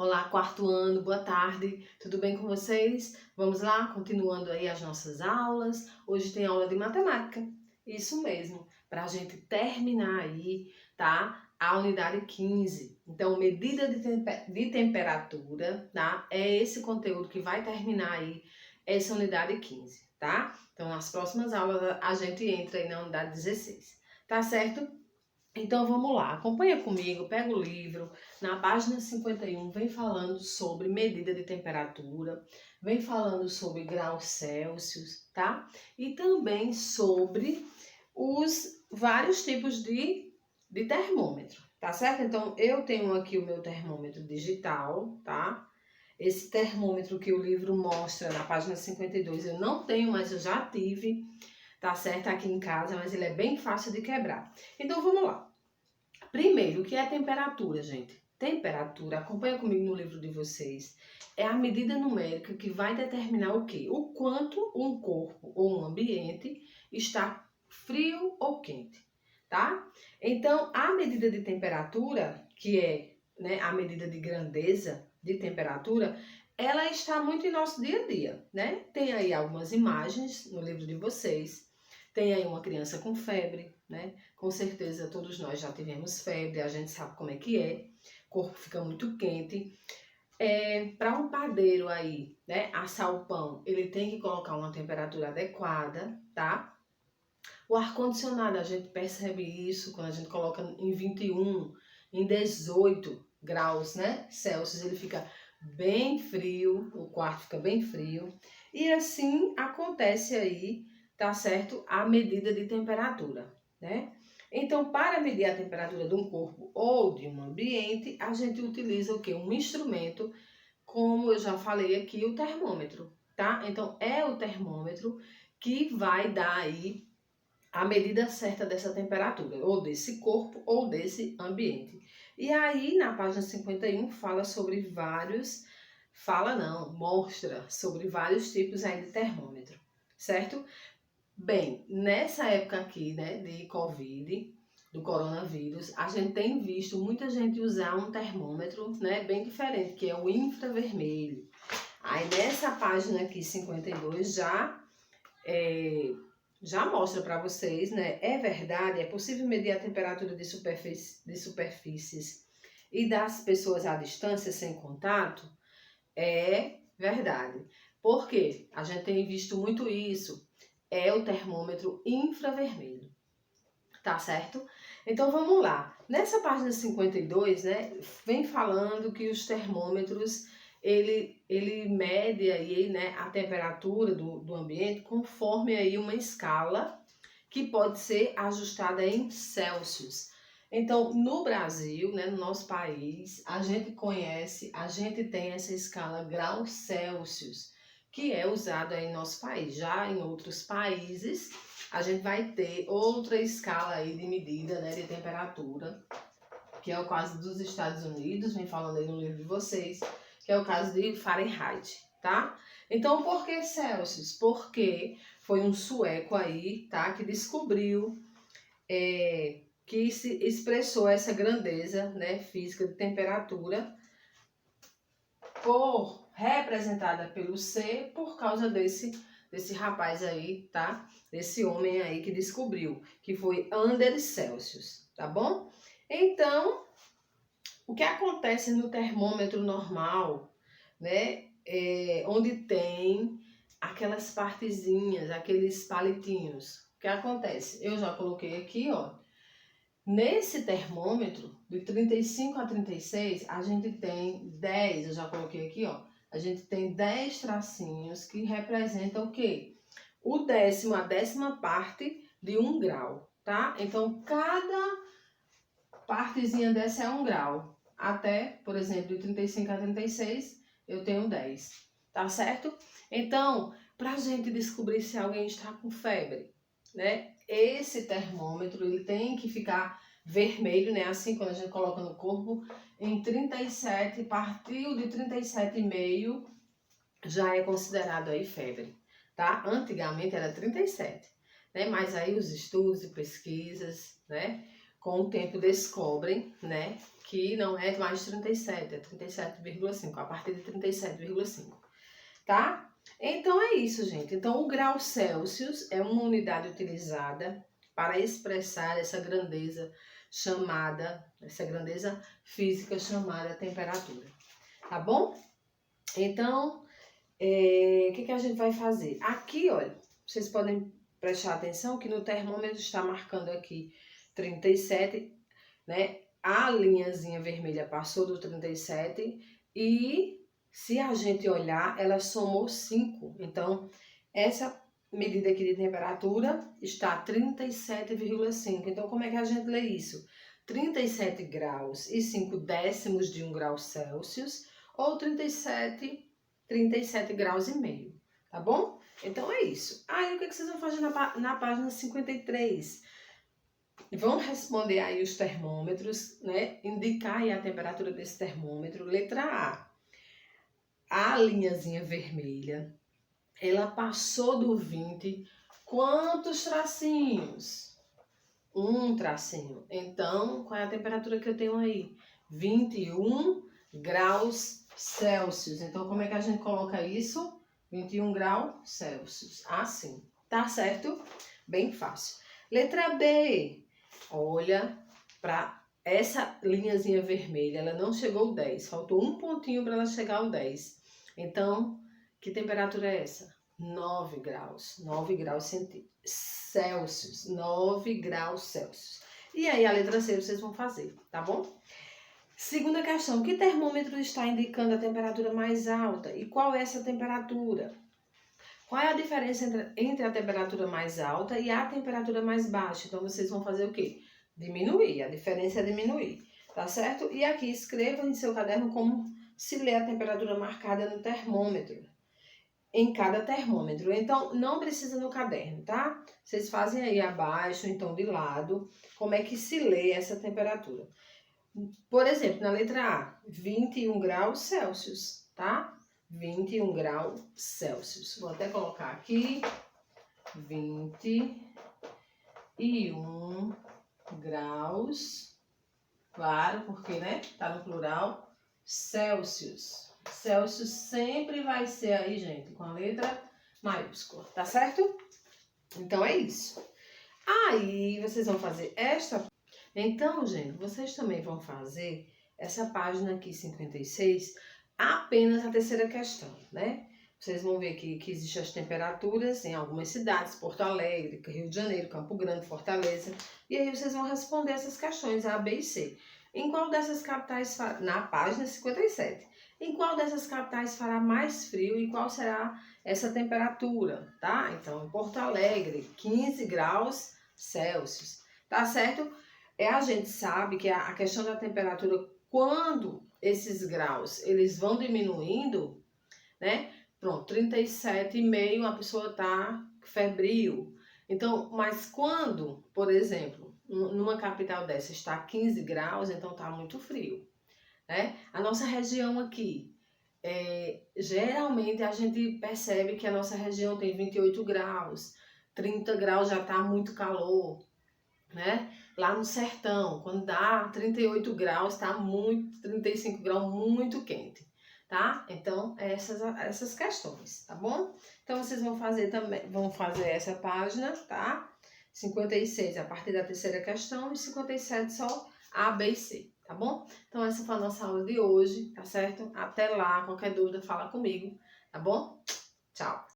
Olá, quarto ano, boa tarde, tudo bem com vocês? Vamos lá, continuando aí as nossas aulas. Hoje tem aula de matemática, isso mesmo, para a gente terminar aí, tá? A unidade 15. Então, medida de temperatura, tá? É esse conteúdo que vai terminar aí essa unidade 15, tá? Então, nas próximas aulas a gente entra aí na unidade 16, tá certo? Então vamos lá, acompanha comigo, pega o livro, na página 51 vem falando sobre medida de temperatura, vem falando sobre graus Celsius, tá? E também sobre os vários tipos de termômetro, tá certo? Então eu tenho aqui o meu termômetro digital, tá? Esse termômetro que o livro mostra na página 52 eu não tenho, mas eu já tive, tá certo? Aqui em casa, mas ele é bem fácil de quebrar. Então vamos lá. Primeiro, o que é temperatura, gente? Temperatura, acompanha comigo no livro de vocês, é a medida numérica que vai determinar o quê? O quanto um corpo ou um ambiente está frio ou quente, tá? Então, a medida de temperatura, que é, né, a medida de grandeza de temperatura, ela está muito em nosso dia a dia, né? Tem aí algumas imagens no livro de vocês, tem aí uma criança com febre, né? Com certeza todos nós já tivemos febre, a gente sabe como é que é, o corpo fica muito quente. Para um padeiro aí, né, assar o pão, ele tem que colocar uma temperatura adequada, tá? O ar-condicionado, a gente percebe isso quando a gente coloca em 21, em 18 graus, né, Celsius, ele fica bem frio, o quarto fica bem frio. E assim acontece aí, tá certo? A medida de temperatura, né? Então, para medir a temperatura de um corpo ou de um ambiente, a gente utiliza o quê? Um instrumento, como eu já falei aqui, o termômetro, tá? Então, é o termômetro que vai dar aí a medida certa dessa temperatura, ou desse corpo ou desse ambiente. E aí, na página 51, fala sobre vários, mostra sobre vários tipos aí de termômetro, certo? Bem, nessa época aqui, né, de Covid, do coronavírus, a gente tem visto muita gente usar um termômetro, né, bem diferente, que é o infravermelho. Aí nessa página aqui, 52, já mostra para vocês, né? É verdade, é possível medir a temperatura de superfícies e das pessoas à distância sem contato? É verdade. Por quê? A gente tem visto muito isso. É o termômetro infravermelho. Tá certo? Então vamos lá. Nessa página 52, né, vem falando que os termômetros ele mede aí, né, a temperatura do ambiente conforme aí uma escala que pode ser ajustada em Celsius. Então, no Brasil, né, no nosso país, a gente tem essa escala graus Celsius, que é usada aí em nosso país. Já em outros países, a gente vai ter outra escala aí de medida, né, de temperatura, que é o caso dos Estados Unidos, vem falando aí no livro de vocês, que é o caso de Fahrenheit, tá? Então, por que Celsius? Porque foi um sueco aí, tá, que descobriu, que se expressou essa grandeza, né, física de temperatura, representada pelo C, por causa desse rapaz aí, tá? Desse homem aí que descobriu, que foi Anders Celsius, tá bom? Então, o que acontece no termômetro normal, né? Onde tem aquelas partezinhas, aqueles palitinhos. O que acontece? Eu já coloquei aqui, ó. Nesse termômetro, de 35 a 36, a gente tem 10, eu já coloquei aqui, ó. A gente tem 10 tracinhos que representam o quê? O décimo, a décima parte de 1 grau, tá? Então, cada partezinha dessa é 1 grau. Até, por exemplo, de 35 a 36, eu tenho 10, tá certo? Então, pra gente descobrir se alguém está com febre, né? Esse termômetro, ele tem que ficar vermelho, né? Assim, quando a gente coloca no corpo, em 37, partiu de 37,5, já é considerado aí febre, tá? Antigamente era 37, né? Mas aí os estudos e pesquisas, né, com o tempo descobrem, né, que não é mais 37, é 37,5, a partir de 37,5, tá? Então é isso, gente. Então o grau Celsius é uma unidade utilizada para expressar essa grandeza física chamada temperatura, tá bom? Então, o que a gente vai fazer? Aqui, olha, vocês podem prestar atenção que no termômetro está marcando aqui 37, né? A linhazinha vermelha passou do 37 e se a gente olhar, ela somou 5. Então, essa medida aqui de temperatura está 37,5. Então, como é que a gente lê isso? 37 graus e 5 décimos de 1 grau Celsius ou 37 graus e meio, tá bom? Então, é isso. Aí, o que vocês vão fazer na página 53? Vão responder aí os termômetros, né? Indicar aí a temperatura desse termômetro. Letra A linhazinha vermelha, ela passou do 20, quantos tracinhos? Um tracinho. Então, qual é a temperatura que eu tenho aí? 21 graus Celsius. Então, como é que a gente coloca isso? 21 graus Celsius. Assim, tá certo? Bem fácil. Letra B. Olha para essa linhazinha vermelha, ela não chegou ao 10, faltou um pontinho para ela chegar ao 10. Então, que temperatura é essa? 9 graus, 9 graus Celsius, 9 graus Celsius. E aí a letra C vocês vão fazer, tá bom? Segunda questão, que termômetro está indicando a temperatura mais alta? E qual é essa temperatura? Qual é a diferença entre a temperatura mais alta e a temperatura mais baixa? Então, vocês vão fazer o quê? Diminuir, a diferença é diminuir, tá certo? E aqui, escreva em seu caderno como se lê a temperatura marcada no termômetro, em cada termômetro. Então, não precisa no caderno, tá? Vocês fazem aí abaixo, então de lado, como é que se lê essa temperatura. Por exemplo, na letra A, 21 graus Celsius, tá? 21 graus Celsius. Vou até colocar aqui 21 graus, claro, porque, né, tá no plural, Celsius. Celsius sempre vai ser aí, gente, com a letra maiúscula, tá certo? Então é isso. Aí vocês vão fazer esta. Então, gente, vocês também vão fazer essa página aqui, 56, apenas a terceira questão, né? Vocês vão ver que existem as temperaturas em algumas cidades, Porto Alegre, Rio de Janeiro, Campo Grande, Fortaleza. E aí vocês vão responder essas questões A, B e C. Em qual dessas capitais, na página 57, em qual dessas capitais fará mais frio e qual será essa temperatura, tá? Então, em Porto Alegre, 15 graus Celsius, tá certo? A gente sabe que a questão da temperatura, quando esses graus, eles vão diminuindo, né? Pronto, 37,5 a pessoa tá febril. Então, mas quando, por exemplo, numa capital dessa está 15 graus, então tá muito frio, né? A nossa região aqui, geralmente a gente percebe que a nossa região tem 28 graus, 30 graus já tá muito calor, né? Lá no sertão, quando dá 38 graus, tá muito, 35 graus, muito quente, tá? Então, essas questões, tá bom? Então, vocês vão fazer também, vão fazer essa página, tá? 56 a partir da terceira questão e 57 só A, B e C, tá bom? Então, essa foi a nossa aula de hoje, tá certo? Até lá, qualquer dúvida, fala comigo, tá bom? Tchau!